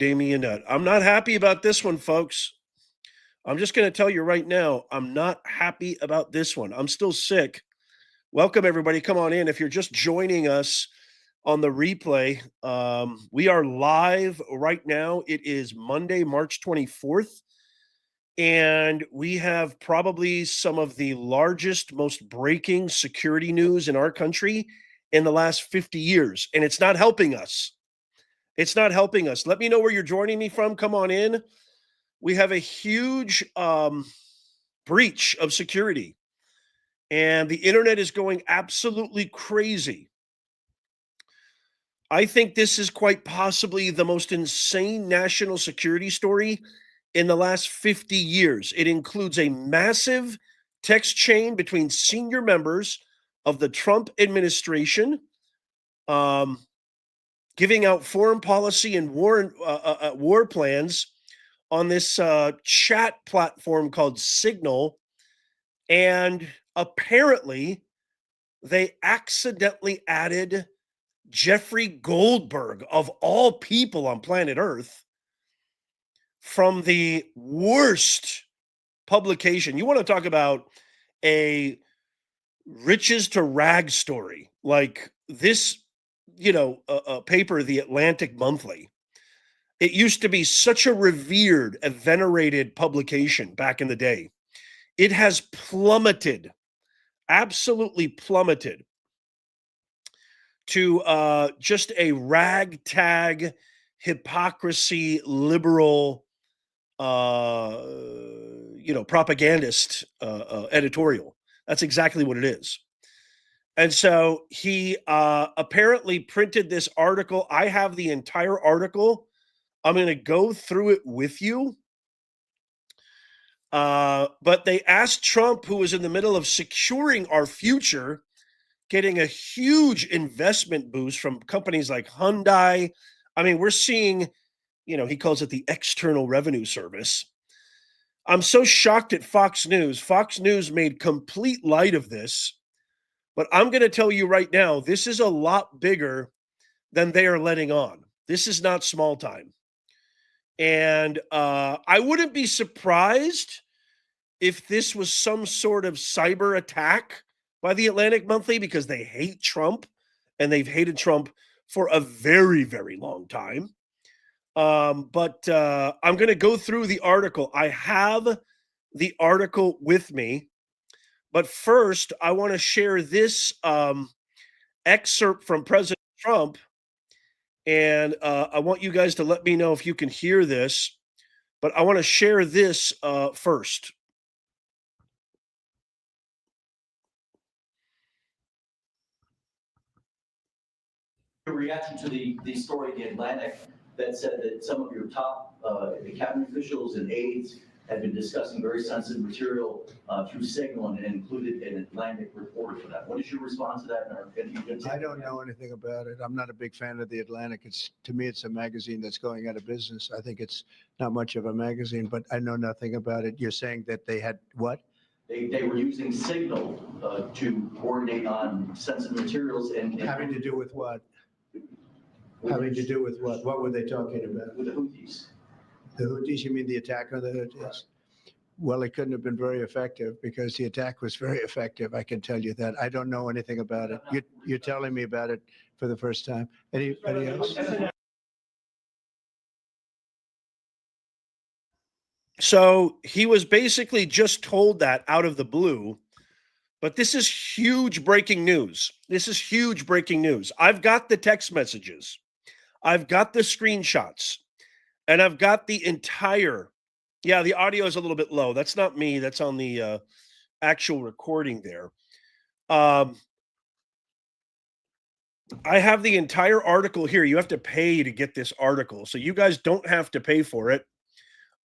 Damien. I'm not happy about this one, folks. I'm just going to tell you right now, I'm not happy about this one. I'm still sick. Welcome, everybody. Come on in. If you're just joining us on the replay, we are live right now. It is Monday, March 24th. And we have probably some of the largest, most breaking security news in our country in the last 50 years. And it's not helping us. It's not helping us. Let me know where you're joining me from. Come on in. We have a huge breach of security, and the internet is going absolutely crazy. I think this is quite possibly the most insane national security story in the last 50 years. It includes a massive text chain between senior members of the Trump administration, giving out foreign policy and war plans on this chat platform called Signal. And apparently, they accidentally added Jeffrey Goldberg, of all people on planet Earth, from the worst publication. You want to talk about a riches to rags story like this, paper, the Atlantic Monthly. It used to be such a revered, a venerated publication back in the day. It has plummeted, absolutely plummeted, to just a ragtag, hypocrisy, liberal, propagandist editorial. That's exactly what it is. And so he apparently printed this article. I have the entire article. I'm going to go through it with you. But they asked Trump, who was in the middle of securing our future, getting a huge investment boost from companies like Hyundai. I mean, we're seeing, he calls it the External Revenue Service. I'm so shocked at Fox News. Fox News made complete light of this. But I'm going to tell you right now, this is a lot bigger than they are letting on. This is not small time. And I wouldn't be surprised if this was some sort of cyber attack by the Atlantic Monthly, because they hate Trump, and they've hated Trump for a very, very long time. But I'm going to go through the article. I have the article with me. But first, I want to share this excerpt from President Trump. And I want you guys to let me know if you can hear this. But I want to share this first. A reaction to the story in The Atlantic that said that some of your top cabinet officials and aides had been discussing very sensitive material through Signal and included an Atlantic reporter for that. What is your response to that? I don't know anything about it. I'm not a big fan of The Atlantic. To me, it's a magazine that's going out of business. I think it's not much of a magazine, but I know nothing about it. You're saying that they had what? They were using Signal to coordinate on sensitive materials and having to do with what? Having to do with what? What were they talking about? With the Houthis. The Houthis? You mean the attack on the Houthis? Right. Well, it couldn't have been very effective because the attack was very effective. I can tell you that. I don't know anything about it. You're telling me about it for the first time. Anybody else? So he was basically just told that out of the blue. But this is huge breaking news. This is huge breaking news. I've got the text messages. I've got the screenshots. And I've got the entire, the audio is a little bit low. That's not me. That's on the actual recording there. I have the entire article here. You have to pay to get this article. So you guys don't have to pay for it.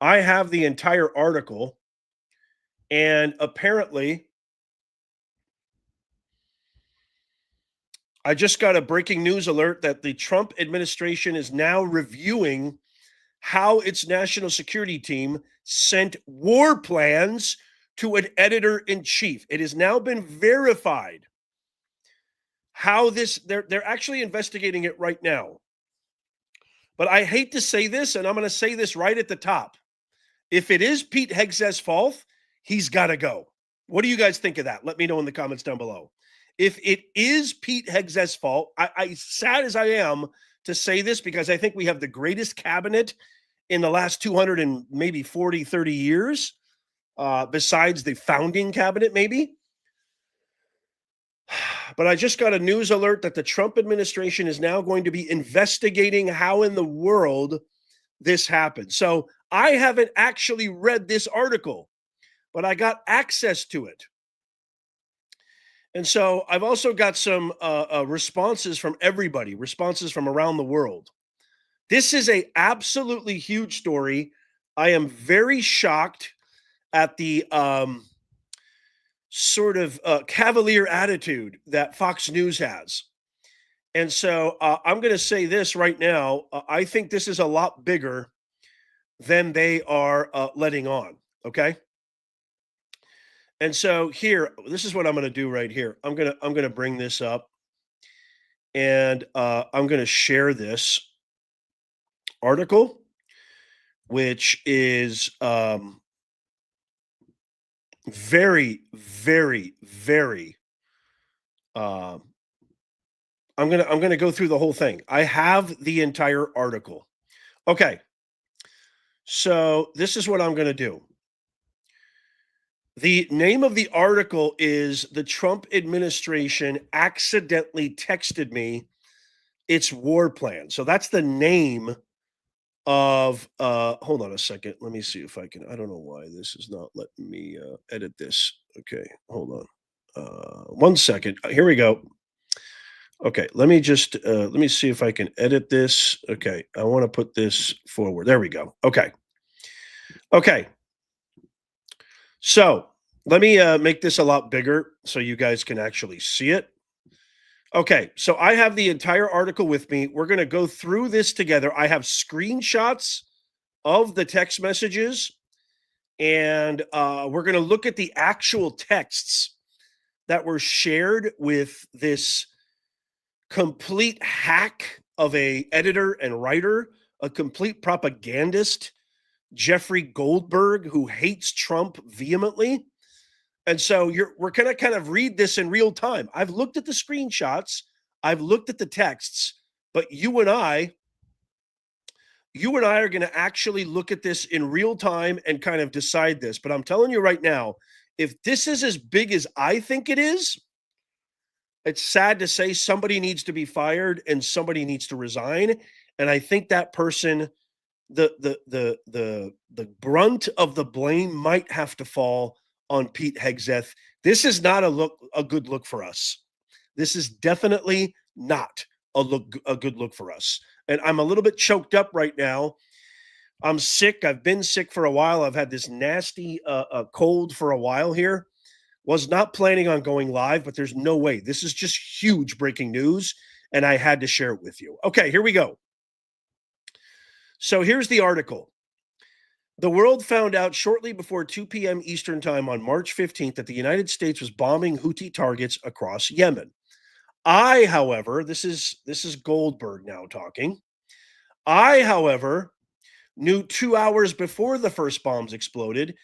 I have the entire article. And apparently, I just got a breaking news alert that the Trump administration is now reviewing how its national security team sent war plans to an editor-in-chief. It has now been verified how this, they're actually investigating it right now. But I hate to say this, and I'm going to say this right at the top. If it is Pete Hegseth's fault, he's got to go. What do you guys think of that? Let me know in the comments down below. If it is Pete Hegseth's fault, sad as I am to say this, because I think we have the greatest cabinet in the last 200 and maybe 40, 30 years, besides the founding cabinet, maybe. But I just got a news alert that the Trump administration is now going to be investigating how in the world this happened. So I haven't actually read this article, but I got access to it. And so I've also got some responses from everybody, responses from around the world. This is a absolutely huge story. I am very shocked at the sort of cavalier attitude that Fox News has. And so I'm going to say this right now. I think this is a lot bigger than they are letting on. Okay. And so here, this is what I'm going to do right here. I'm going to bring this up, and I'm going to share this article, which is very, very, very. I'm gonna go through the whole thing. I have the entire article. Okay. So this is what I'm going to do. The name of the article is "The Trump Administration Accidentally Texted Me Its War Plan." So that's the name of hold on a second. Let me see if I can. I don't know why this is not letting me edit this. Okay, hold on. 1 second. Here we go. Okay, let me just let me see if I can edit this. Okay, I want to put this forward. There we go. Okay. Okay. So let me make this a lot bigger so you guys can actually see it. Okay, so I have the entire article with me. We're going to go through this together. I have screenshots of the text messages, and we're going to look at the actual texts that were shared with this complete hack of a editor and writer, a complete propagandist, Jeffrey Goldberg, who hates Trump vehemently. And so we're going to kind of read this in real time. I've looked at the screenshots, I've looked at the texts, but you and I are going to actually look at this in real time and kind of decide this. But I'm telling you right now, if this is as big as I think it is, it's sad to say somebody needs to be fired and somebody needs to resign. And I think that person, the brunt of the blame might have to fall on Pete Hegseth. This is not a good look for us. This is definitely not a good look for us. And I'm a little bit choked up right now. I'm sick. I've been sick for a while. I've had this nasty cold for a while here. Was not planning on going live, but there's no way. This is just huge breaking news, and I had to share it with you. Okay, here we go. So here's the article. The world found out shortly before 2 p.m. Eastern Time on March 15th that the United States was bombing Houthi targets across Yemen. I, however, this is Goldberg now talking. I, however, knew 2 hours before the first bombs exploded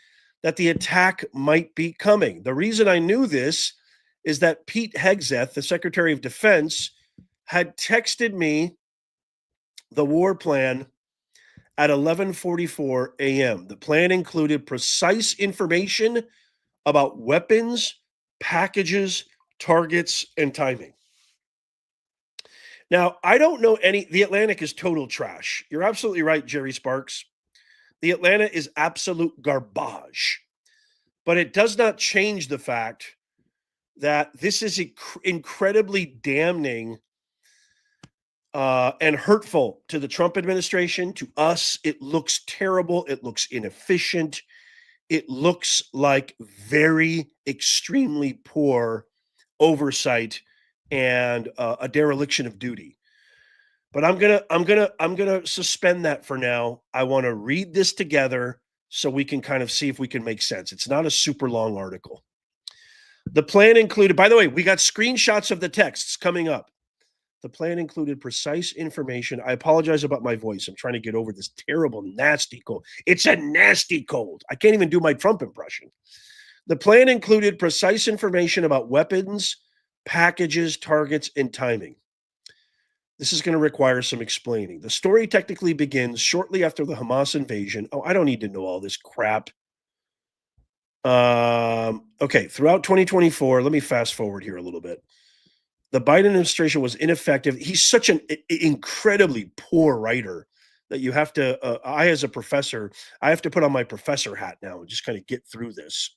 that the attack might be coming. The reason I knew this is that Pete Hegseth, the Secretary of Defense, had texted me the war plan at 11:44 a.m. The plan included precise information about weapons, packages, targets, and timing. Now, I don't know the Atlantic is total trash. You're absolutely right, Jerry Sparks. The Atlantic is absolute garbage. But it does not change the fact that this is incredibly damning and hurtful to the Trump administration, to us. It looks terrible. It looks inefficient. It looks like very extremely poor oversight and a dereliction of duty. But I'm gonna suspend that for now. I want to read this together so we can kind of see if we can make sense. It's not a super long article. The plan included, by the way, we got screenshots of the texts coming up. The plan included precise information. I apologize about my voice. I'm trying to get over this terrible, nasty cold. It's a nasty cold. I can't even do my Trump impression. The plan included precise information about weapons, packages, targets, and timing. This is going to require some explaining. The story technically begins shortly after the Hamas invasion. Oh, I don't need to know all this crap. Okay, throughout 2024, let me fast forward here a little bit. The Biden administration was ineffective. He's such an incredibly poor writer that you have to, I as a professor, I have to put on my professor hat now and just kind of get through this.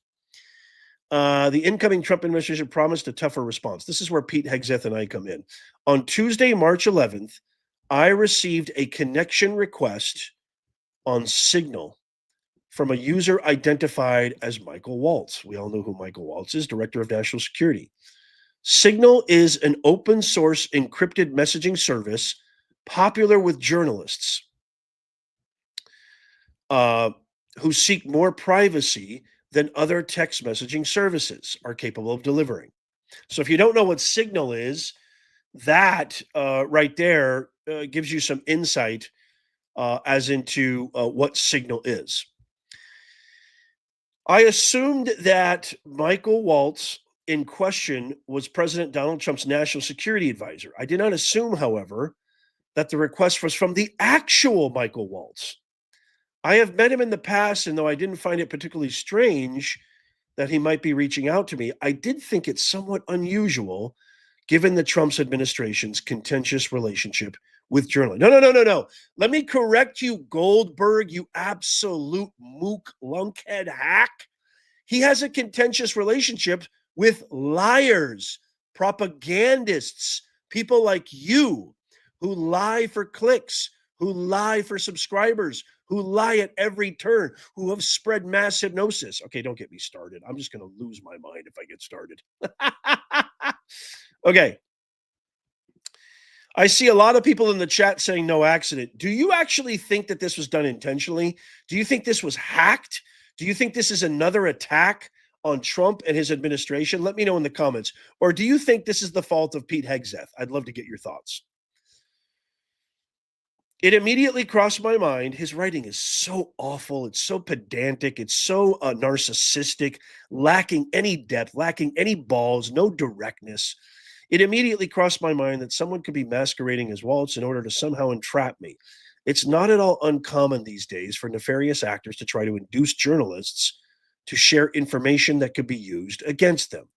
The incoming Trump administration promised a tougher response. This is where Pete Hegseth and I come in. On Tuesday, March 11th, I received a connection request on Signal from a user identified as Michael Waltz. We all know who Michael Waltz is, Director of National Security. Signal is an open source encrypted messaging service popular with journalists who seek more privacy than other text messaging services are capable of delivering. So if you don't know what Signal is, that right there gives you some insight as into what Signal is. I assumed that Michael Waltz in question was President Donald Trump's national security advisor. I did not assume, however, that the request was from the actual Michael Waltz. I have met him in the past, and though I didn't find it particularly strange that he might be reaching out to me, I did think it's somewhat unusual given the Trump's administration's contentious relationship with journalists. No. Let me correct you, Goldberg, you absolute mook lunkhead hack. He has a contentious relationship with liars, propagandists, people like you who lie for clicks, who lie for subscribers, who lie at every turn, who have spread mass hypnosis. Okay, don't get me started. I'm just going to lose my mind if I get started. Okay. I see a lot of people in the chat saying no accident. Do you actually think that this was done intentionally? Do you think this was hacked? Do you think this is another attack on Trump and his administration? Let me know in the comments. Or do you think this is the fault of Pete Hegseth? I'd love to get your thoughts. It immediately crossed my mind. His writing is so awful. It's so pedantic. It's so narcissistic, lacking any depth, lacking any balls, no directness. It immediately crossed my mind that someone could be masquerading as Waltz in order to somehow entrap me. It's not at all uncommon these days for nefarious actors to try to induce journalists to share information that could be used against them.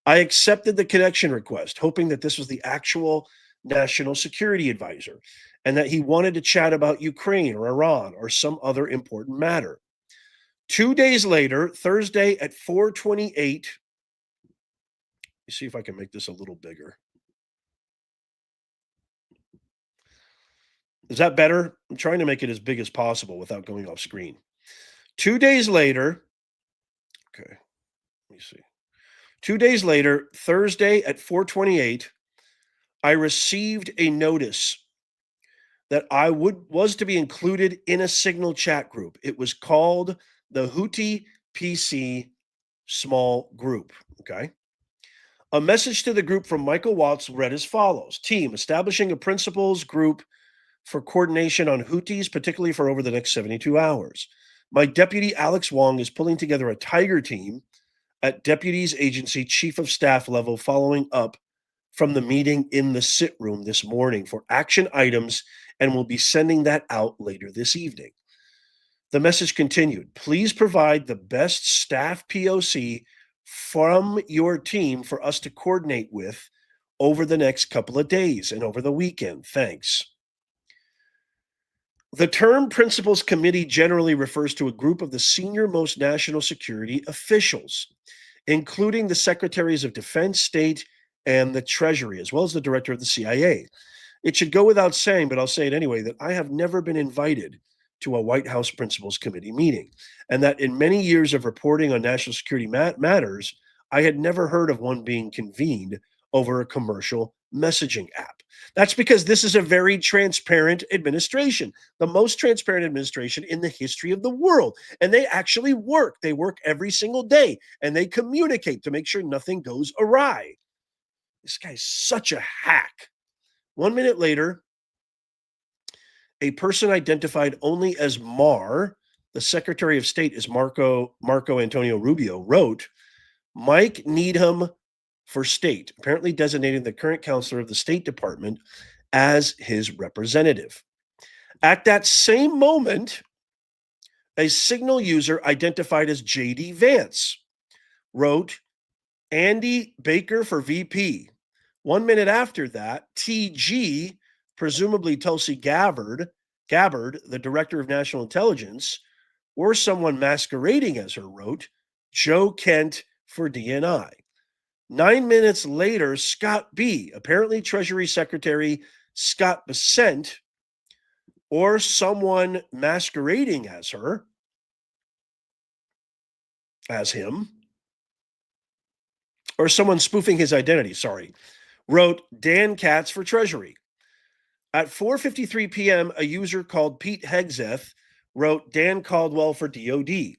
I accepted the connection request, hoping that this was the actual national security advisor and that he wanted to chat about Ukraine or Iran or some other important matter. 2 days later, Thursday at 4:28, let me see if I can make this a little bigger. Is that better? I'm trying to make it as big as possible without going off screen. 2 days later, okay, let me see. 2 days later, Thursday at 4:28, I received a notice that I was to be included in a Signal chat group. It was called the Houthi PC Small Group. Okay. A message to the group from Michael Waltz read as follows: Team, establishing a principals group for coordination on Houthis, particularly for over the next 72 hours. My deputy, Alex Wong, is pulling together a tiger team at deputies agency chief of staff level following up from the meeting in the sit room this morning for action items, and will be sending that out later this evening. The message continued: please provide the best staff POC from your team for us to coordinate with over the next couple of days and over the weekend. Thanks. The term Principals Committee generally refers to a group of the senior most national security officials, including the Secretaries of Defense, State, and the Treasury, as well as the Director of the CIA. It should go without saying, but I'll say it anyway, that I have never been invited to a White House Principals Committee meeting, and that in many years of reporting on national security matters, I had never heard of one being convened over a commercial messaging app. That's because this is a very transparent administration, the most transparent administration in the history of the world. And they actually work. They work every single day, and they communicate to make sure nothing goes awry. This guy's such a hack. 1 minute later, a person identified only as Mar, the Secretary of State is Marco Antonio Rubio, wrote, Mike Needham for State, apparently designating the current counselor of the State Department as his representative. At that same moment, a Signal user identified as J.D. Vance wrote, Andy Baker for VP. 1 minute after that, TG, presumably Tulsi Gabbard, the director of national intelligence, or someone masquerading as her, wrote, Joe Kent for DNI. 9 minutes later, Scott B., apparently Treasury Secretary Scott Bessent, or someone masquerading as her, as him, or someone spoofing his identity, wrote Dan Katz for Treasury. At 4:53 p.m., a user called Pete Hegseth wrote Dan Caldwell for DOD.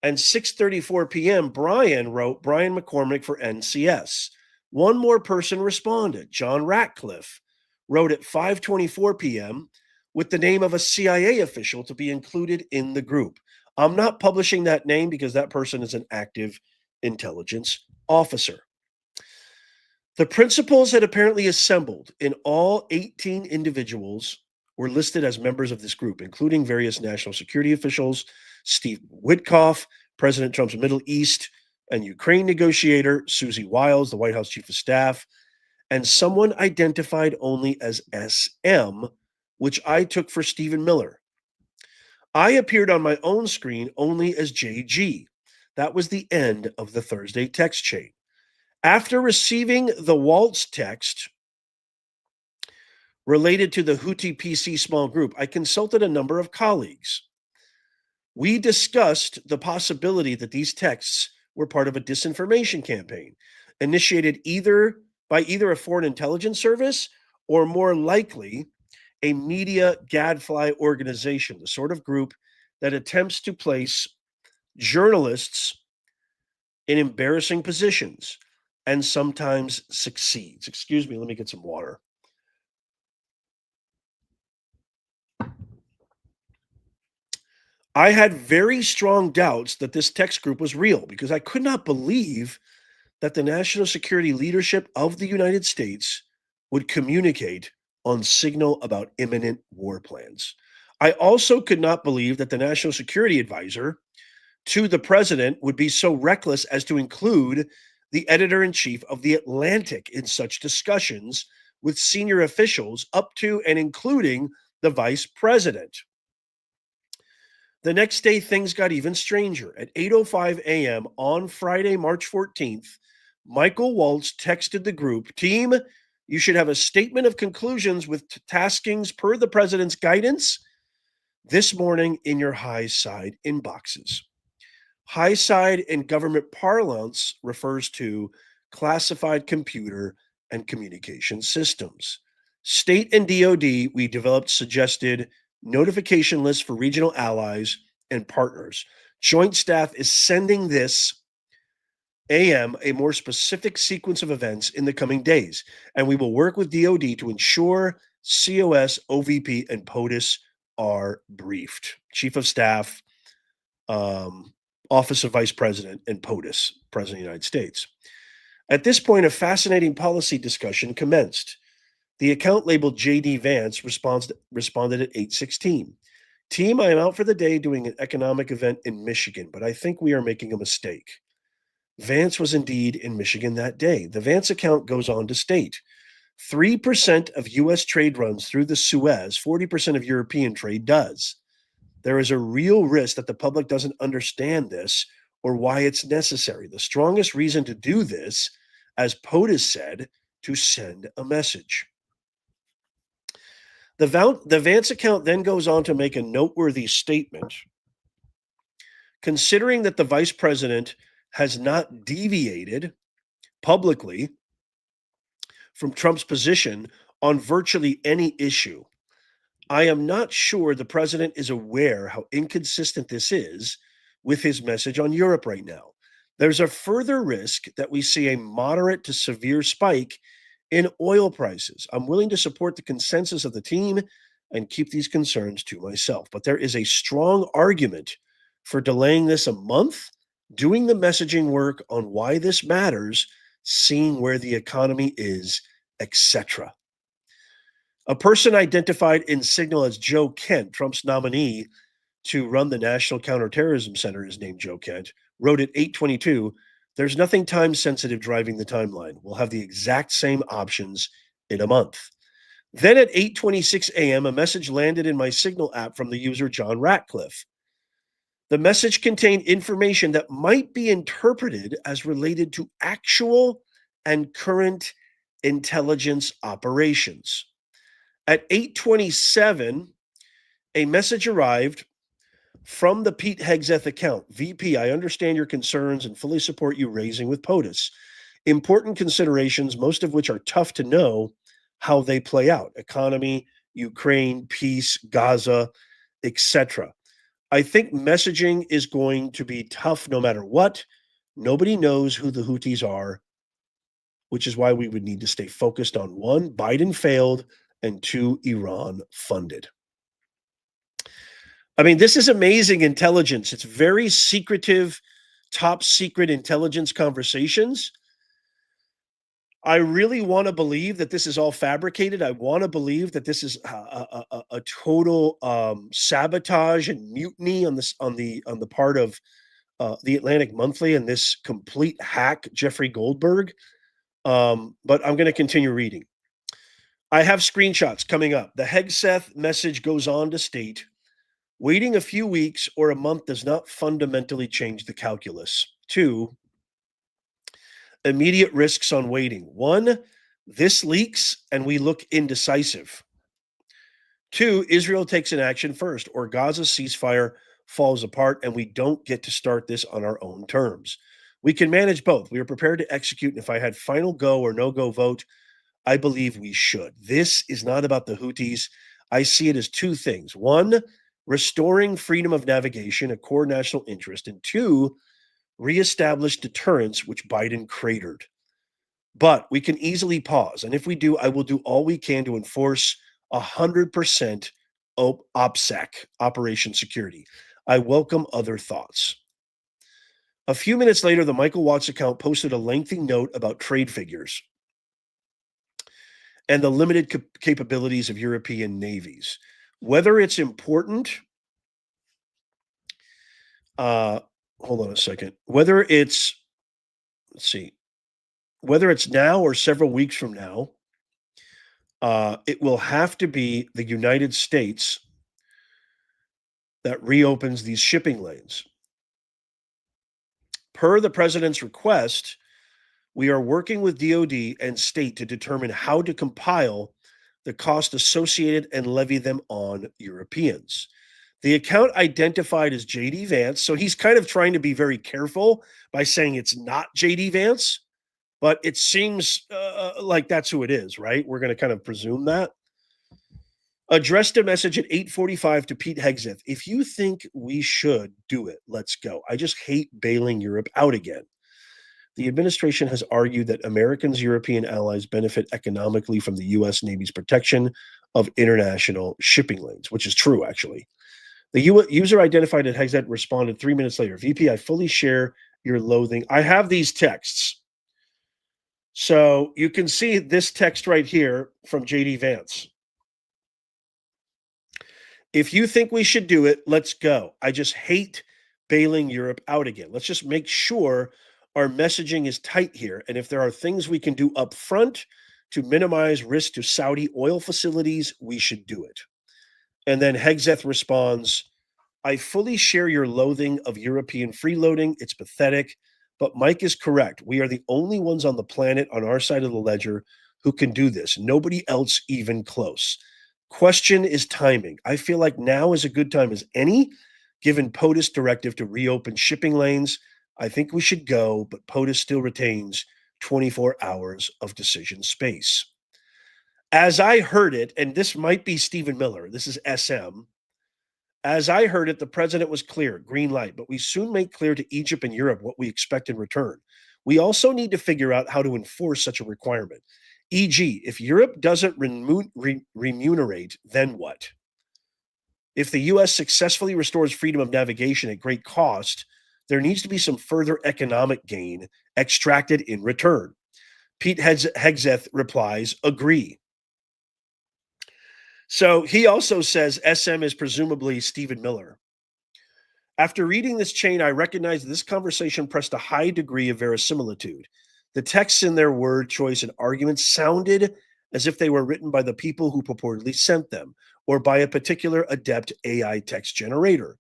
And 6:34 p.m., Brian wrote Brian McCormick for NCS. One more person responded. John Ratcliffe wrote at 5:24 p.m. with the name of a CIA official to be included in the group. I'm not publishing that name because that person is an active intelligence officer. The principals had apparently assembled, and all 18 individuals were listed as members of this group, including various national security officials, Steve Witkoff, President Trump's Middle East and Ukraine negotiator, Susie Wiles, the White House chief of staff, and someone identified only as SM, which I took for Stephen Miller. I appeared on my own screen only as JG. That was the end of the Thursday text chain. After receiving the Waltz text related to the Houthi PC small group, I consulted a number of colleagues. We discussed the possibility that these texts were part of a disinformation campaign initiated by either a foreign intelligence service or more likely a media gadfly organization, the sort of group that attempts to place journalists in embarrassing positions and sometimes succeeds. Excuse me, let me get some water. I had very strong doubts that this text group was real because I could not believe that the national security leadership of the United States would communicate on Signal about imminent war plans. I also could not believe that the national security advisor to the president would be so reckless as to include the editor-in-chief of The Atlantic in such discussions with senior officials up to and including the vice president. The next day, things got even stranger. At 8:05 a.m. on Friday, March 14th, Michael Waltz texted the group, Team, you should have a statement of conclusions with taskings per the president's guidance this morning in your high side inboxes. High side in government parlance refers to classified computer and communication systems. State and DoD, we developed suggested notification lists for regional allies and partners. Joint Staff is sending this AM a more specific sequence of events in the coming days, and we will work with DoD to ensure COS, OVP, and POTUS are briefed. Chief of Staff, Office of Vice President, and POTUS, President of the United States. At this point, a fascinating policy discussion commenced. The account labeled JD Vance responded at 8:16. Team, I am out for the day doing an economic event in Michigan, but I think we are making a mistake. Vance was indeed in Michigan that day. The Vance account goes on to state 3% of U.S. trade runs through the Suez, 40% of European trade does. There is a real risk that the public doesn't understand this or why it's necessary. The strongest reason to do this, as POTUS said, to send a message. The Vance account then goes on to make a noteworthy statement. Considering that the vice president has not deviated publicly from Trump's position on virtually any issue, I am not sure the president is aware how inconsistent this is with his message on Europe right now. There's a further risk that we see a moderate to severe spike in oil prices. I'm willing to support the consensus of the team and keep these concerns to myself. But there is a strong argument for delaying this a month, doing the messaging work on why this matters, seeing where the economy is, etc. A person identified in Signal as Joe Kent, Trump's nominee to run the National Counterterrorism Center, is named Joe Kent, wrote at 8:22, "There's nothing time sensitive driving the timeline. We'll have the exact same options in a month." Then at 8:26 a.m., a message landed in my Signal app from the user John Ratcliffe. The message contained information that might be interpreted as related to actual and current intelligence operations. At 8:27, a message arrived from the Pete Hegseth account. "VP, I understand your concerns and fully support you raising with POTUS. Important considerations, most of which are tough to know how they play out. Economy, Ukraine, peace, Gaza, etc. I think messaging is going to be tough no matter what. Nobody knows who the Houthis are, which is why we would need to stay focused on one, Biden failed, and two, Iran funded." I mean, this is amazing intelligence. It's very secretive, top secret intelligence conversations. I really want to believe that this is all fabricated. I want to believe that this is a total sabotage and mutiny on the part of the Atlantic Monthly and this complete hack, Jeffrey Goldberg. But I'm going to continue reading. I have screenshots coming up. The Hegseth message goes on to state, "Waiting a few weeks or a month does not fundamentally change the calculus. 2, immediate risks on waiting. 1, this leaks and we look indecisive. 2, Israel takes an action first, or Gaza's ceasefire falls apart and we don't get to start this on our own terms. We can manage both. We are prepared to execute, and if I had final go or no go vote, I believe we should." This is not about the Houthis. I see it as two things. 1, restoring freedom of navigation, a core national interest, and 2, reestablish deterrence, which Biden cratered. But we can easily pause, and if we do, I will do all we can to enforce 100% OPSEC, Operation Security. I welcome other thoughts. A few minutes later, the Michael Watts account posted a lengthy note about trade figures and the limited capabilities of European navies. Whether it's important, hold on a second. Whether it's now or several weeks from now, it will have to be the United States that reopens these shipping lanes. Per the president's request, we are working with DoD and state to determine how to compile the cost associated and levy them on Europeans. The account identified as JD Vance, so he's kind of trying to be very careful by saying it's not JD Vance, but it seems like that's who it is, right? We're going to kind of presume that. Addressed a message at 8:45 to Pete Hegseth. "If you think we should do it, let's go. I just hate bailing Europe out again. The administration has argued that Americans' European allies benefit economically from the U.S. Navy's protection of international shipping lanes," which is true, actually. The user identified at Hegseth responded 3 minutes later, "VP, I fully share your loathing." I have these texts. So you can see this text right here from JD Vance. "If you think we should do it, let's go. I just hate bailing Europe out again. Let's just make sure our messaging is tight here. And if there are things we can do up front to minimize risk to Saudi oil facilities, we should do it." And then Hegseth responds, "I fully share your loathing of European freeloading. It's pathetic. But Mike is correct. We are the only ones on the planet on our side of the ledger who can do this. Nobody else even close. Question is timing. I feel like now is a good time as any, given POTUS directive to reopen shipping lanes. I think we should go, but POTUS still retains 24 hours of decision space." As I heard it, and this might be Stephen Miller, this is SM. As I heard it, the president was clear, green light, but we soon make clear to Egypt and Europe what we expect in return. We also need to figure out how to enforce such a requirement. E.g., if Europe doesn't remunerate, then what? If the U.S. successfully restores freedom of navigation at great cost, there needs to be some further economic gain extracted in return. Pete Hegseth replies, agree. So he also says SM is presumably Stephen Miller. After reading this chain, I recognize that this conversation pressed a high degree of verisimilitude. The texts in their word choice and arguments sounded as if they were written by the people who purportedly sent them, or by a particular adept AI text generator.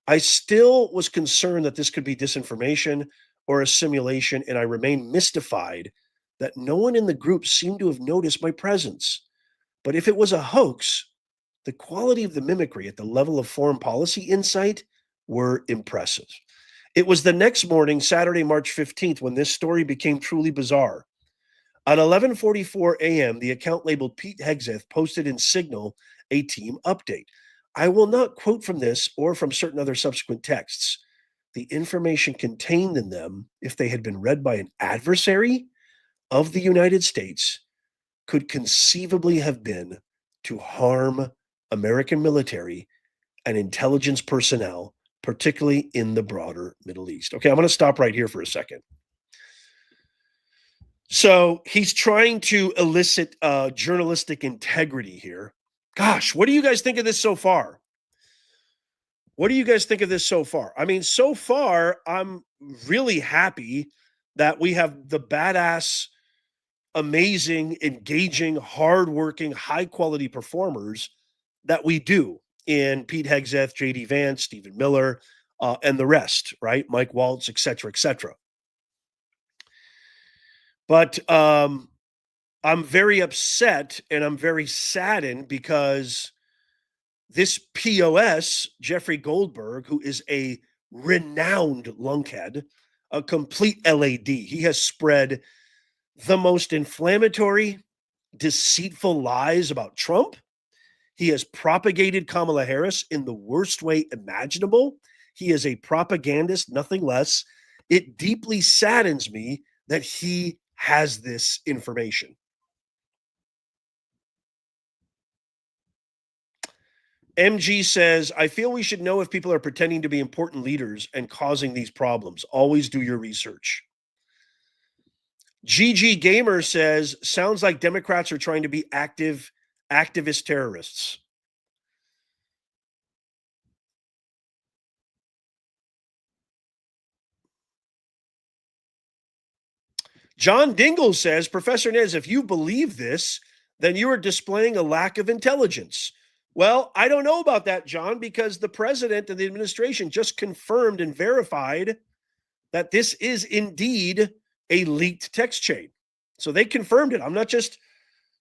I still was concerned that this could be disinformation or a simulation, and I remain mystified that no one in the group seemed to have noticed my presence. But if it was a hoax, the quality of the mimicry at the level of foreign policy insight were impressive. It was the next morning, Saturday, March 15th, when this story became truly bizarre. At 11:44 a.m., the account labeled Pete Hegseth posted in Signal a team update. I will not quote from this or from certain other subsequent texts. The information contained in them, if they had been read by an adversary of the United States, could conceivably have been to harm American military and intelligence personnel, particularly in the broader Middle East. Okay, I'm going to stop right here for a second. So he's trying to elicit journalistic integrity here. Gosh, what do you guys think of this so far? What do you guys think of this so far? I mean, so far, I'm really happy that we have the badass, amazing, engaging, hardworking, high quality performers that we do in Pete Hegseth, JD Vance, Stephen Miller, and the rest, right? Mike Waltz, et cetera, et cetera. But I'm very upset and I'm very saddened because this POS, Jeffrey Goldberg, who is a renowned lunkhead, a complete LAD, he has spread the most inflammatory, deceitful lies about Trump. He has propagated Kamala Harris in the worst way imaginable. He is a propagandist, nothing less. It deeply saddens me that he has this information. MG says, I feel we should know if people are pretending to be important leaders and causing these problems. Always do your research. GG Gamer says, sounds like Democrats are trying to be activist terrorists. John Dingle says, Professor Nez, if you believe this, then you are displaying a lack of intelligence. Well, I don't know about that, John, because the president and the administration just confirmed and verified that this is indeed a leaked text chain. So they confirmed it. I'm not just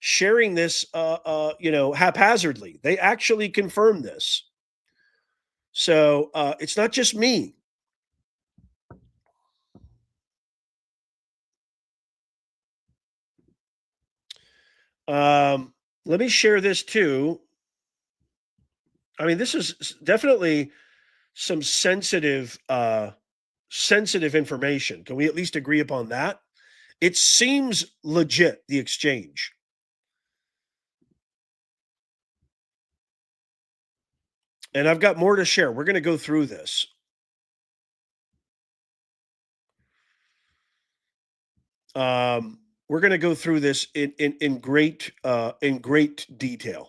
sharing this, haphazardly. They actually confirmed this. So it's not just me. Let me share this too. I mean, this is definitely some sensitive information. Can we at least agree upon that? It seems legit, the exchange. And I've got more to share. We're going to go through this. We're going to go through this in great detail.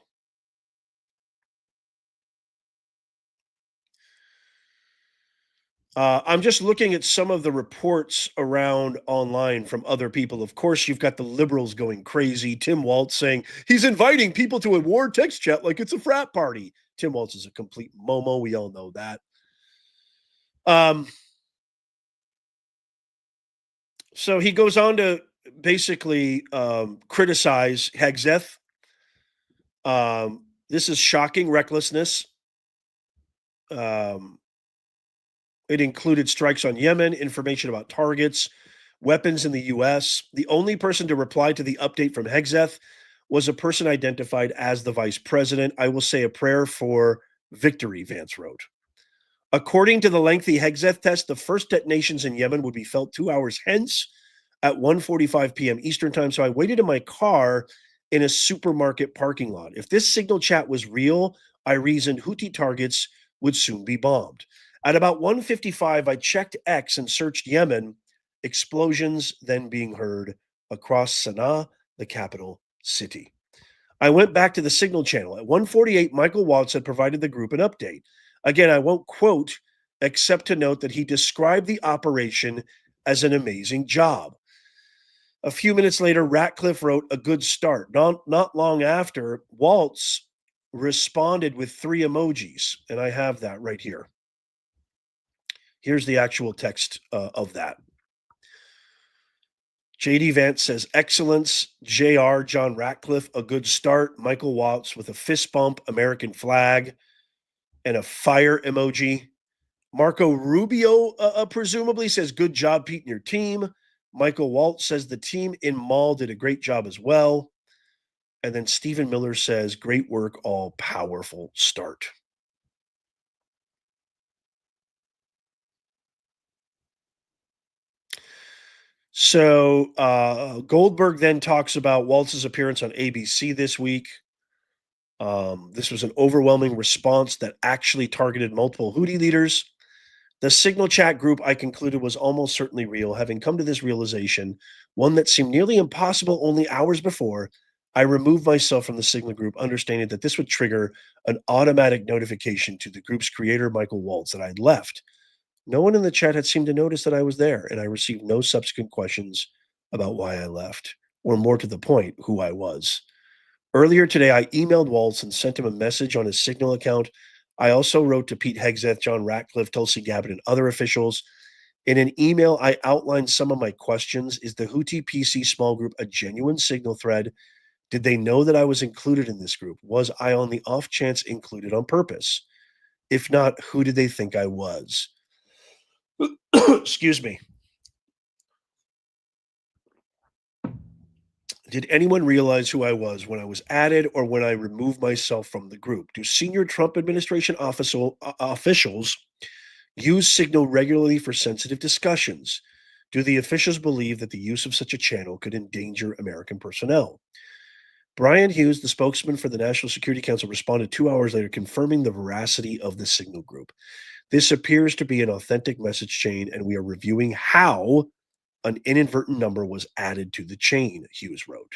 I'm just looking at some of the reports around online from other people. Of course, you've got the liberals going crazy. Tim Waltz saying he's inviting people to a war text chat like it's a frat party. Tim Waltz is a complete momo. We all know that. So he goes on to basically criticize Hegseth. This is shocking recklessness. It included strikes on Yemen, information about targets, weapons in the U.S. The only person to reply to the update from Hegseth was a person identified as the vice president. I will say a prayer for victory, Vance wrote. According to the lengthy Hegseth test, the first detonations in Yemen would be felt 2 hours hence. at 1:45 p.m. Eastern time, so I waited in my car in a supermarket parking lot. If this signal chat was real, I reasoned Houthi targets would soon be bombed. At about 1:55, I checked X and searched Yemen. Explosions then being heard across Sana'a, the capital city. I went back to the signal channel. At 1:48, Michael Waltz had provided the group an update. Again, I won't quote, except to note that he described the operation as an amazing job. A few minutes later, Ratcliffe wrote a good start. Not long after, Waltz responded with 3 emojis, and I have that right here. Here's the actual text of that. JD Vance says, excellence. JR, John Ratcliffe, a good start. Michael Waltz with a fist bump, American flag, and a fire emoji. Marco Rubio presumably says, good job, Pete and your team. Michael Waltz says the team in Mall did a great job as well. And then Stephen Miller says, great work, all powerful start. So Goldberg then talks about Waltz's appearance on ABC this week. This was an overwhelming response that actually targeted multiple Houthi leaders. The signal chat group, I concluded, was almost certainly real. Having come to this realization, one that seemed nearly impossible only hours before, I removed myself from the signal group, understanding that this would trigger an automatic notification to the group's creator, Michael Waltz, that I'd left. No one in the chat had seemed to notice that I was there, and I received no subsequent questions about why I left, or more to the point, who I was. Earlier today, I emailed Waltz and sent him a message on his Signal account. I also wrote to Pete Hegseth, John Ratcliffe, Tulsi Gabbard, and other officials. In an email, I outlined some of my questions. Is the Houthi PC small group a genuine Signal thread? Did they know that I was included in this group? Was I on the off chance included on purpose? If not, who did they think I was? Excuse me. Did anyone realize who I was when I was added or when I removed myself from the group? Do senior Trump administration officials use Signal regularly for sensitive discussions? Do the officials believe that the use of such a channel could endanger American personnel? Brian Hughes, the spokesman for the National Security Council, responded 2 hours later, confirming the veracity of the Signal group. This appears to be an authentic message chain, and we are reviewing how an inadvertent number was added to the chain, Hughes wrote.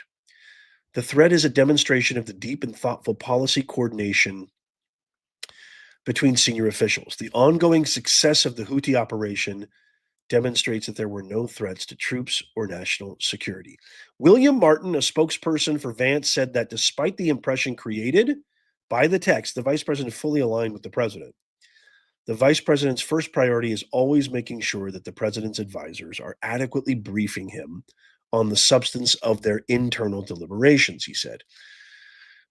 The thread is a demonstration of the deep and thoughtful policy coordination between senior officials. The ongoing success of the Houthi operation demonstrates that there were no threats to troops or national security. William Martin, a spokesperson for Vance, said that despite the impression created by the text, the vice president fully aligned with the president. The vice president's first priority is always making sure that the president's advisors are adequately briefing him on the substance of their internal deliberations, he said.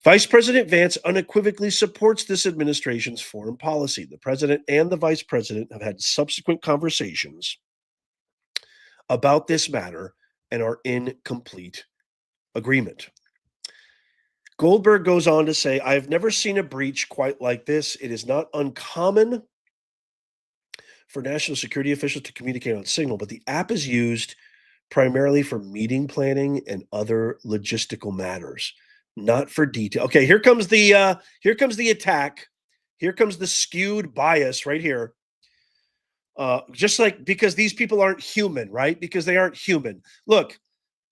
Vice President Vance unequivocally supports this administration's foreign policy. The president and the vice president have had subsequent conversations about this matter and are in complete agreement. Goldberg goes on to say, I have never seen a breach quite like this. It is not uncommon for national security officials to communicate on Signal, but the app is used primarily for meeting planning and other logistical matters, not for detail. Okay, here comes the attack. Here comes the skewed bias right here. Just like because these people aren't human, right? Because they aren't human. Look,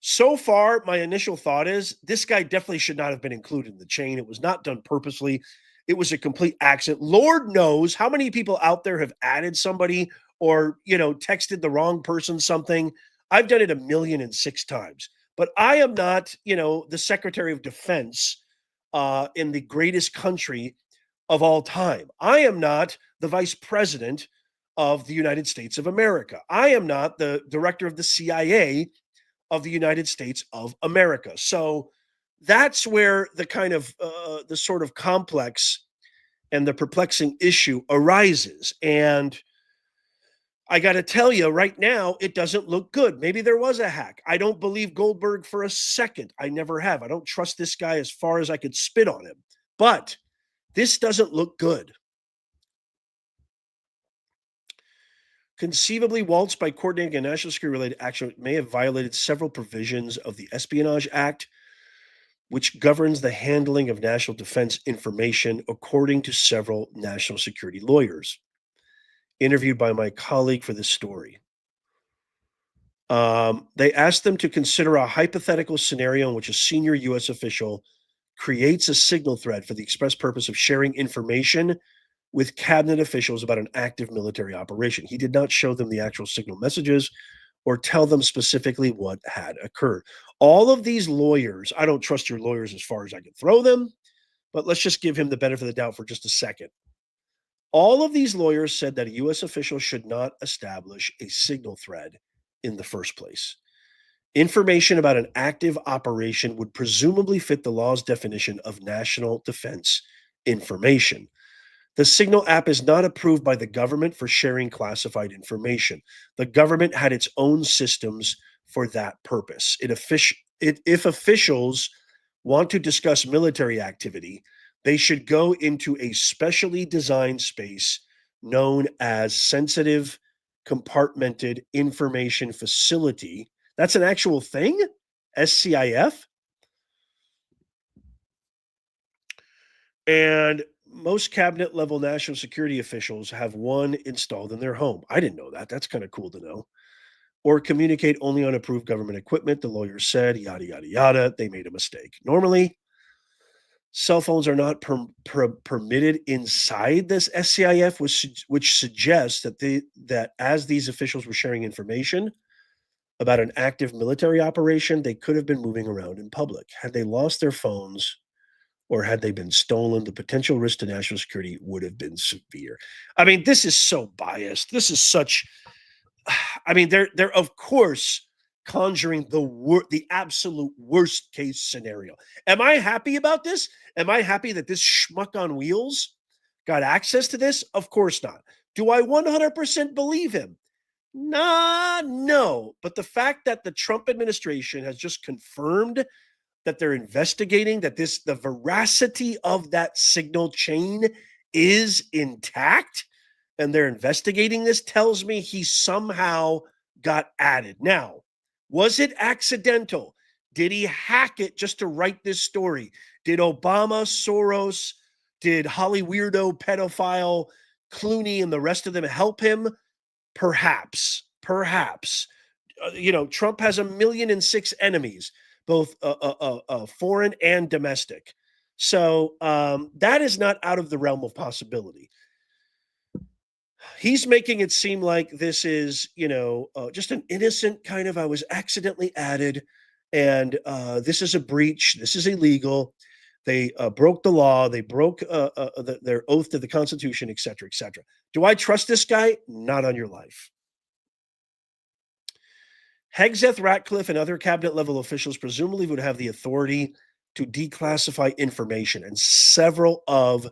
so far, my initial thought is this guy definitely should not have been included in the chain. It was not done purposely. It was a complete accident. Lord knows how many people out there have added somebody or, texted the wrong person something. I've done it 1,000,006 times, but I am not, the Secretary of Defense in the greatest country of all time. I am not the Vice President of the United States of America. I am not the Director of the CIA of the United States of America. So that's where the kind of the sort of complex and the perplexing issue arises. And I got to tell you right now, it doesn't look good. Maybe there was a hack. I don't believe Goldberg for a second. I never have. I don't trust this guy as far as I could spit on him. But this doesn't look good. Conceivably, Waltz, by coordinating a national security-related action, may have violated several provisions of the Espionage Act, which governs the handling of national defense information, according to several national security lawyers interviewed by my colleague for this story. They asked them to consider a hypothetical scenario in which a senior U.S. official creates a signal thread for the express purpose of sharing information with cabinet officials about an active military operation. He did not show them the actual signal messages or tell them specifically what had occurred. All of these lawyers, I don't trust your lawyers as far as I can throw them, but let's just give him the benefit of the doubt for just a second. All of these lawyers said that a U.S. official should not establish a signal thread in the first place. Information about an active operation would presumably fit the law's definition of national defense information. The Signal app is not approved by the government for sharing classified information. The government had its own systems for that purpose. If officials want to discuss military activity, they should go into a specially designed space known as Sensitive Compartmented Information Facility. That's an actual thing? SCIF? And most cabinet level national security officials have one installed in their home. I didn't know that. That's kind of cool to know. Or communicate only on approved government equipment. The lawyer said, yada, yada, yada. They made a mistake. Normally, cell phones are not permitted inside this SCIF, which suggests that as these officials were sharing information about an active military operation, they could have been moving around in public. Had they lost their phones, or had they been stolen, the potential risk to national security would have been severe. I mean, this is so biased. This is such. I mean, they're of course conjuring the absolute worst case scenario. Am I happy about this? Am I happy that this schmuck on wheels got access to this? Of course not. Do I 100% believe him? Nah, no. But the fact that the Trump administration has just confirmed that they're investigating, that the veracity of that signal chain is intact, and they're investigating this, tells me he somehow got added. Now, was it accidental? Did he hack it just to write this story? Did Obama, Soros, did Holly Weirdo, pedophile, Clooney, and the rest of them help him? Perhaps. Trump has 1,000,006 enemies, both foreign and domestic. So that is not out of the realm of possibility. He's making it seem like this is, just an innocent kind of, I was accidentally added, and this is a breach. This is illegal. They broke the law. They broke their oath to the Constitution, et cetera, et cetera. Do I trust this guy? Not on your life. Hegseth Ratcliffe and other cabinet level officials presumably would have the authority to declassify information, and several of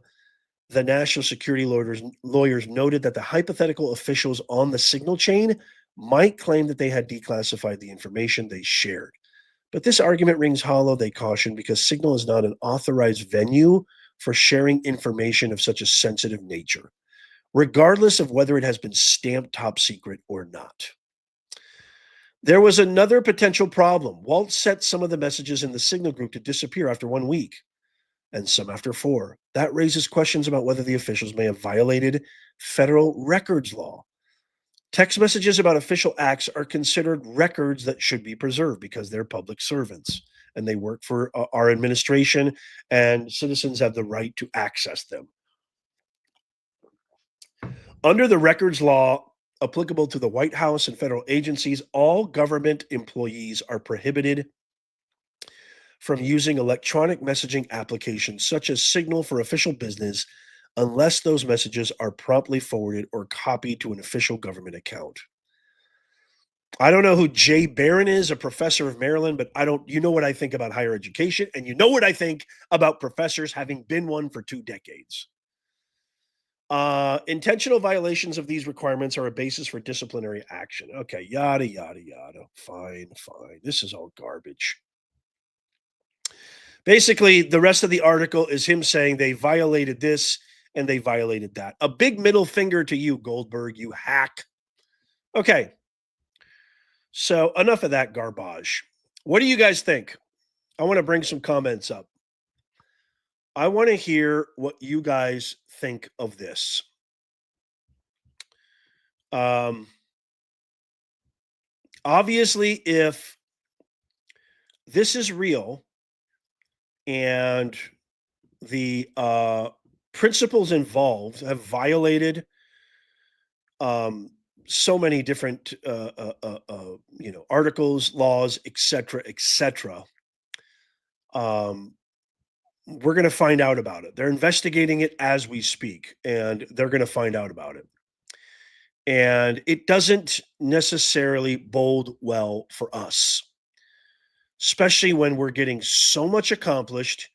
the national security lawyers noted that the hypothetical officials on the signal chain might claim that they had declassified the information they shared. But this argument rings hollow, they caution, because Signal is not an authorized venue for sharing information of such a sensitive nature, regardless of whether it has been stamped top secret or not. There was another potential problem. Waltz set some of the messages in the Signal group to disappear after 1 week, and some after 4. That raises questions about whether the officials may have violated federal records law. Text messages about official acts are considered records that should be preserved because they're public servants and they work for our administration, and citizens have the right to access them. Under the records law applicable to the White House and federal agencies, all government employees are prohibited from using electronic messaging applications such as Signal for official business unless those messages are promptly forwarded or copied to an official government account. I don't know who Jay Barron is, a professor of Maryland, but you know what I think about higher education, and you know what I think about professors having been one for 2 decades. Intentional violations of these requirements are a basis for disciplinary action. Okay, yada, yada, yada. Fine. This is all garbage. Basically, the rest of the article is him saying they violated this and they violated that. A big middle finger to you, Goldberg, you hack. Okay. So enough of that garbage. What do you guys think? I want to bring some comments up. I want to hear what you guys think of this. Obviously, if this is real and the principles involved have violated so many different articles, laws, etc. um, we're going to find out about it. They're investigating it as we speak, and they're going to find out about it. And it doesn't necessarily bode well for us, especially when we're getting so much accomplished.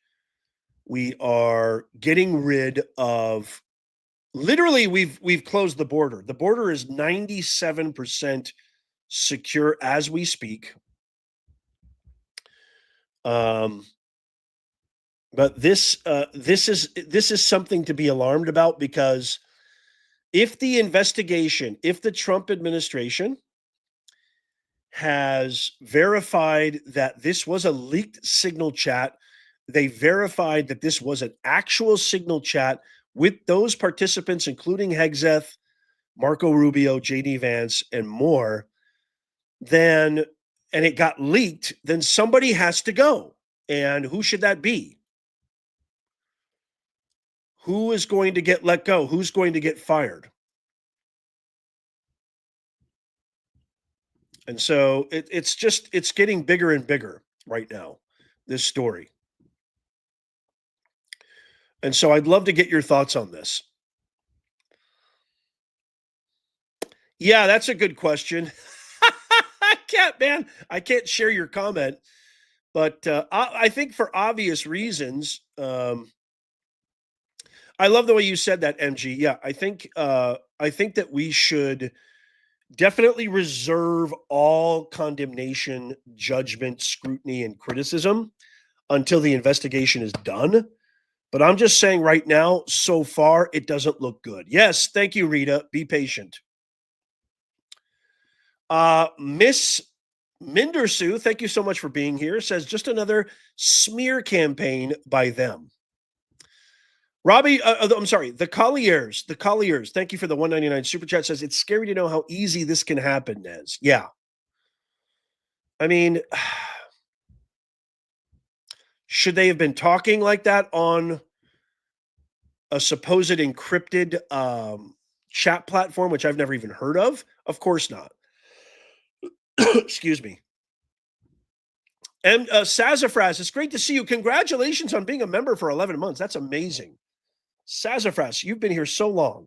We are getting rid of literally we've closed the border. The border is 97% secure as we speak. But this is something to be alarmed about, because if the Trump administration has verified that this was a leaked signal chat, they verified that this was an actual signal chat with those participants, including Hegseth, Marco Rubio, JD Vance, and more, then, and it got leaked, then somebody has to go. And who should that be? Who is going to get let go? Who's going to get fired? And so it's getting bigger and bigger right now, this story. And so I'd love to get your thoughts on this. Yeah, that's a good question. I can't share your comment, but I think for obvious reasons, I love the way you said that, MG. Yeah, I think that we should definitely reserve all condemnation, judgment, scrutiny, and criticism until the investigation is done. But I'm just saying right now, so far, it doesn't look good. Yes, thank you, Rita. Be patient. Miss Mindersu, thank you so much for being here, says just another smear campaign by them. Robbie, I'm sorry, the Colliers, thank you for the 199 super chat, says it's scary to know how easy this can happen, Nez. Yeah. I mean, should they have been talking like that on a supposed encrypted chat platform, which I've never even heard of? Of course not. Excuse me. And Sassafras, it's great to see you. Congratulations on being a member for 11 months. That's amazing. Sassafras, you've been here so long.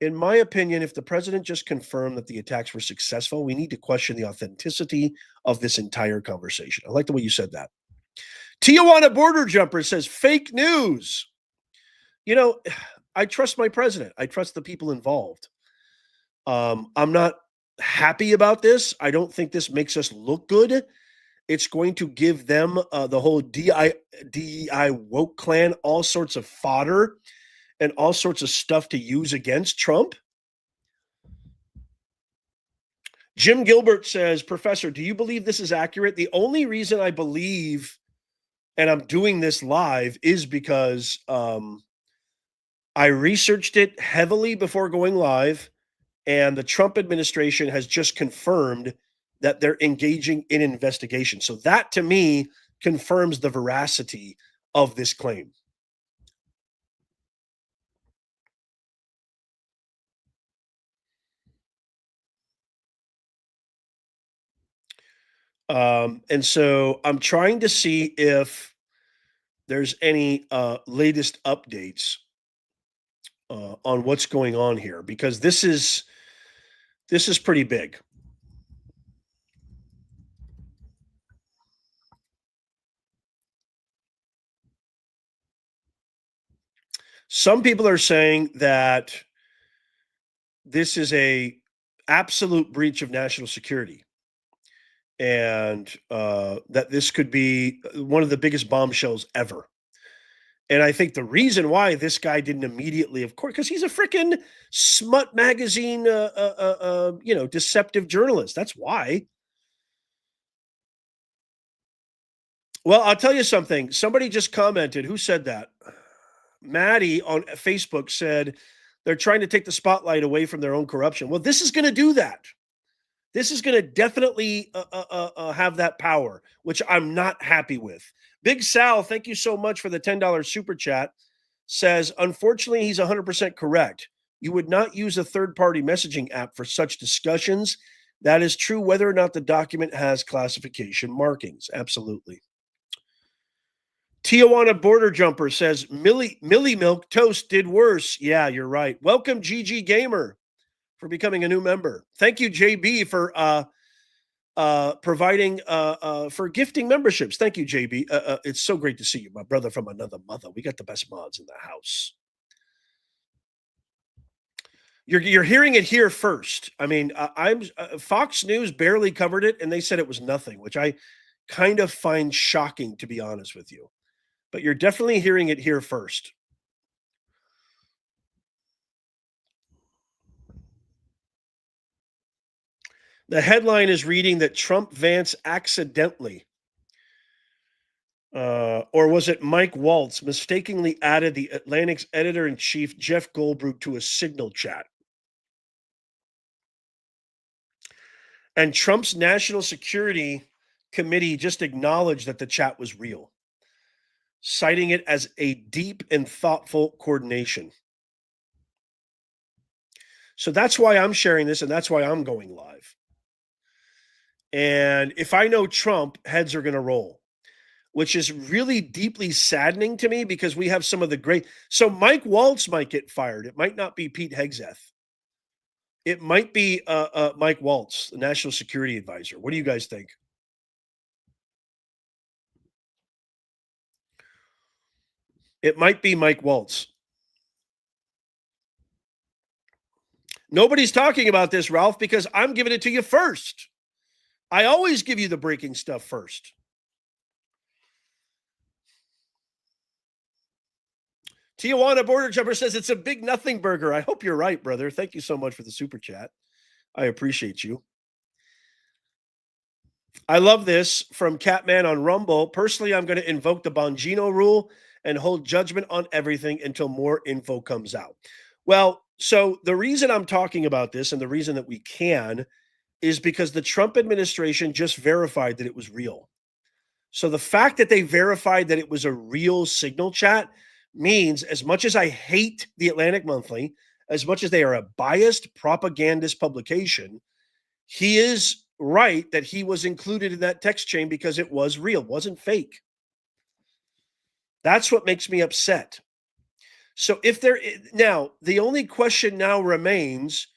In my opinion, if the president just confirmed that the attacks were successful, we need to question the authenticity of this entire conversation. I like the way you said that. Tijuana Border Jumper says fake news. You know, I trust my president. I trust the people involved. I'm not happy about this. I don't think this makes us look good. It's going to give them the whole DEI woke clan all sorts of fodder and all sorts of stuff to use against Trump. Jim Gilbert says, Professor, do you believe this is accurate? The only reason I believe, and I'm doing this live, is because I researched it heavily before going live, and the Trump administration has just confirmed that they're engaging in investigation. So that, to me, confirms the veracity of this claim. And so I'm trying to see if there's any latest updates on what's going on here, because this is pretty big. Some people are saying that this is a absolute breach of national security, and that this could be one of the biggest bombshells ever. And I think the reason why this guy didn't immediately, of course, because he's a freaking smut magazine, deceptive journalist. That's why. Well, I'll tell you something. Somebody just commented. Who said that? Maddie on Facebook said they're trying to take the spotlight away from their own corruption. Well, this is going to do that. This is going to definitely have that power, which I'm not happy with. Big Sal, thank you so much for the $10 super chat. Says, unfortunately, he's 100% correct. You would not use a third-party messaging app for such discussions. That is true whether or not the document has classification markings. Absolutely. Tijuana Border Jumper says, Millie Milk Toast did worse. Yeah, you're right. Welcome, GG Gamer, for becoming a new member. Thank you, JB, for providing for gifting memberships. Thank you, JB. It's so great to see you, my brother from another mother. We got the best mods in the house. You're hearing it here first. I mean, Fox News barely covered it, and they said it was nothing, which I kind of find shocking, to be honest with you. But you're definitely hearing it here first. The headline is reading that Trump Vance accidentally, or was it Mike Waltz, mistakenly added the Atlantic's editor-in-chief, Jeff Goldberg, to a Signal chat. And Trump's National Security Committee just acknowledged that the chat was real, citing it as a deep and thoughtful coordination. So that's why I'm sharing this, and that's why I'm going live. And if I know Trump, heads are going to roll, which is really deeply saddening to me because we have some of the great. So Mike Waltz might get fired. It might not be Pete Hegseth. It might be Mike Waltz, the National Security Advisor. What do you guys think? It might be Mike Waltz. Nobody's talking about this, Ralph, because I'm giving it to you first. I always give you the breaking stuff first. Tijuana Border Jumper says it's a big nothing burger. I hope you're right, brother. Thank you so much for the super chat. I appreciate you. I love this from Catman on Rumble. Personally, I'm going to invoke the Bongino rule and hold judgment on everything until more info comes out. Well, so the reason I'm talking about this and the reason that we can is because the Trump administration just verified that it was real. So the fact that they verified that it was a real Signal chat means, as much as I hate the Atlantic Monthly, as much as they are a biased propagandist publication, he is right that he was included in that text chain because it was real, wasn't fake. That's what makes me upset. So if there now, the only question now remains,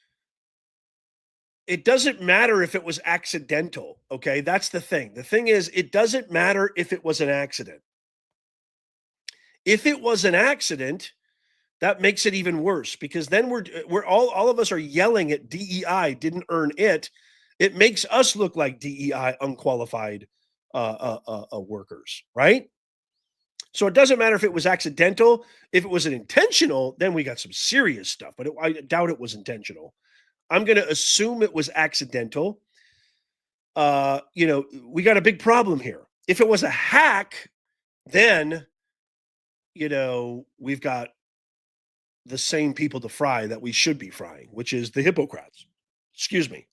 it doesn't matter if it was accidental, okay? That's the thing. The thing is, it doesn't matter if it was an accident. If it was an accident, that makes it even worse because then we're all of us are yelling at DEI didn't earn it. It makes us look like DEI unqualified workers, right? So it doesn't matter if it was accidental. If it was an intentional, then we got some serious stuff. But I doubt it was intentional. I'm going to assume it was accidental. We got a big problem here. If it was a hack, then we've got the same people to fry that we should be frying, which is the hypocrites. Excuse me.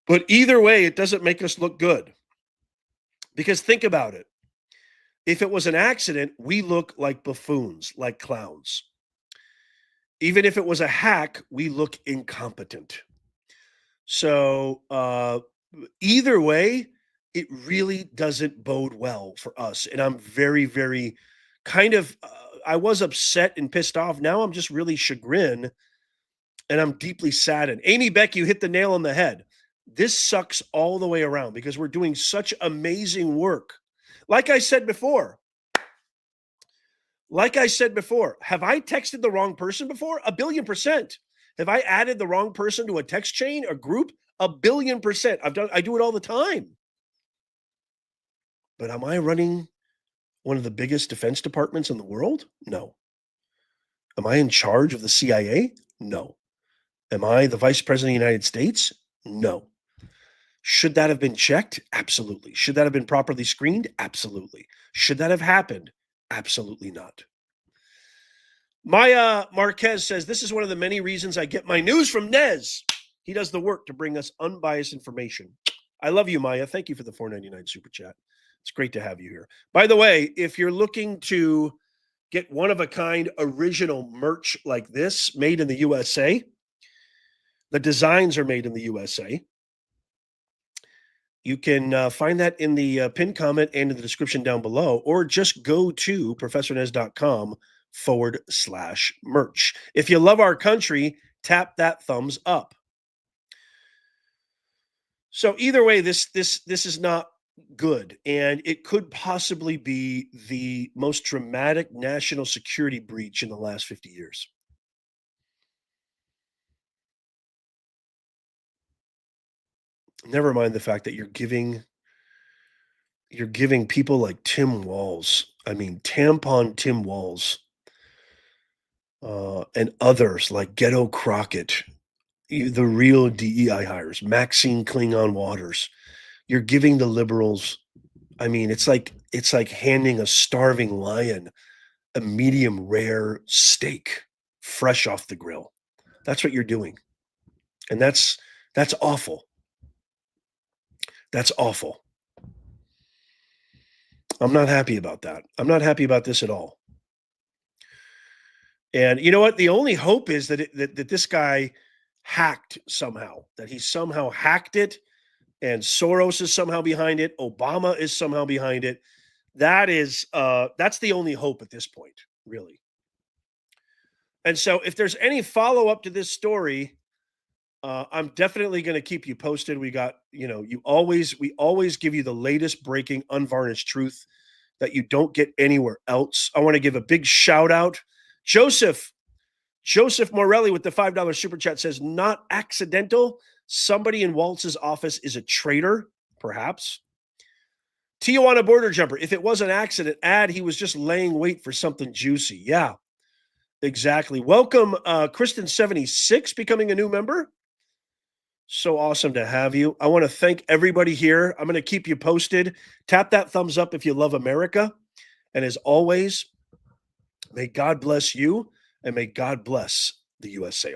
But either way, it doesn't make us look good. Because think about it. If it was an accident, we look like buffoons, like clowns. Even if it was a hack, we look incompetent. So either way, it really doesn't bode well for us. And I'm very, very kind of, I was upset and pissed off. Now I'm just really chagrined and I'm deeply saddened. Amy Beck, you hit the nail on the head. This sucks all the way around because we're doing such amazing work. Like I said before, have I texted the wrong person before? 1,000,000,000%. Have I added the wrong person to a text chain, a group? 1,000,000,000%. I do it all the time. But am I running one of the biggest defense departments in the world? No. Am I in charge of the CIA? No. Am I the vice president of the United States? No. Should that have been checked? Absolutely. Should that have been properly screened? Absolutely. Should that have happened? Absolutely not. Maya Marquez says, this is one of the many reasons I get my news from Nez. He does the work to bring us unbiased information. I love you, Maya. Thank you for the $4.99 super chat. It's great to have you here. By the way, if you're looking to get one-of-a-kind original merch like this made in the USA, the designs are made in the USA. You can find that in the pinned comment and in the description down below, or just go to professornez.com/merch. If you love our country, tap that thumbs up. So either way, this is not good, and it could possibly be the most dramatic national security breach in the last 50 years. Never mind the fact that you're giving people like Tim Walz, I mean tampon Tim Walz, and others like Ghetto Crockett, the real DEI hires, Maxine Klingon Waters. You're giving the liberals, I mean, it's like handing a starving lion a medium rare steak fresh off the grill. That's what you're doing. And that's awful. That's awful. I'm not happy about that. I'm not happy about this at all. And you know what? The only hope is that that this guy hacked somehow, that he somehow hacked it, and Soros is somehow behind it. Obama is somehow behind it. That's the only hope at this point, really. And so if there's any follow-up to this story, I'm definitely going to keep you posted. We got, we always give you the latest breaking, unvarnished truth that you don't get anywhere else. I want to give a big shout out. Joseph Morelli with the $5 super chat says, not accidental. Somebody in Waltz's office is a traitor, perhaps. Tijuana border jumper. If it was an accident, he was just laying wait for something juicy. Yeah, exactly. Welcome, Kristen76, becoming a new member. So awesome to have you. I want to thank everybody here. I'm going to keep you posted. Tap that thumbs up if you love America. And as always, may God bless you and may God bless the USA.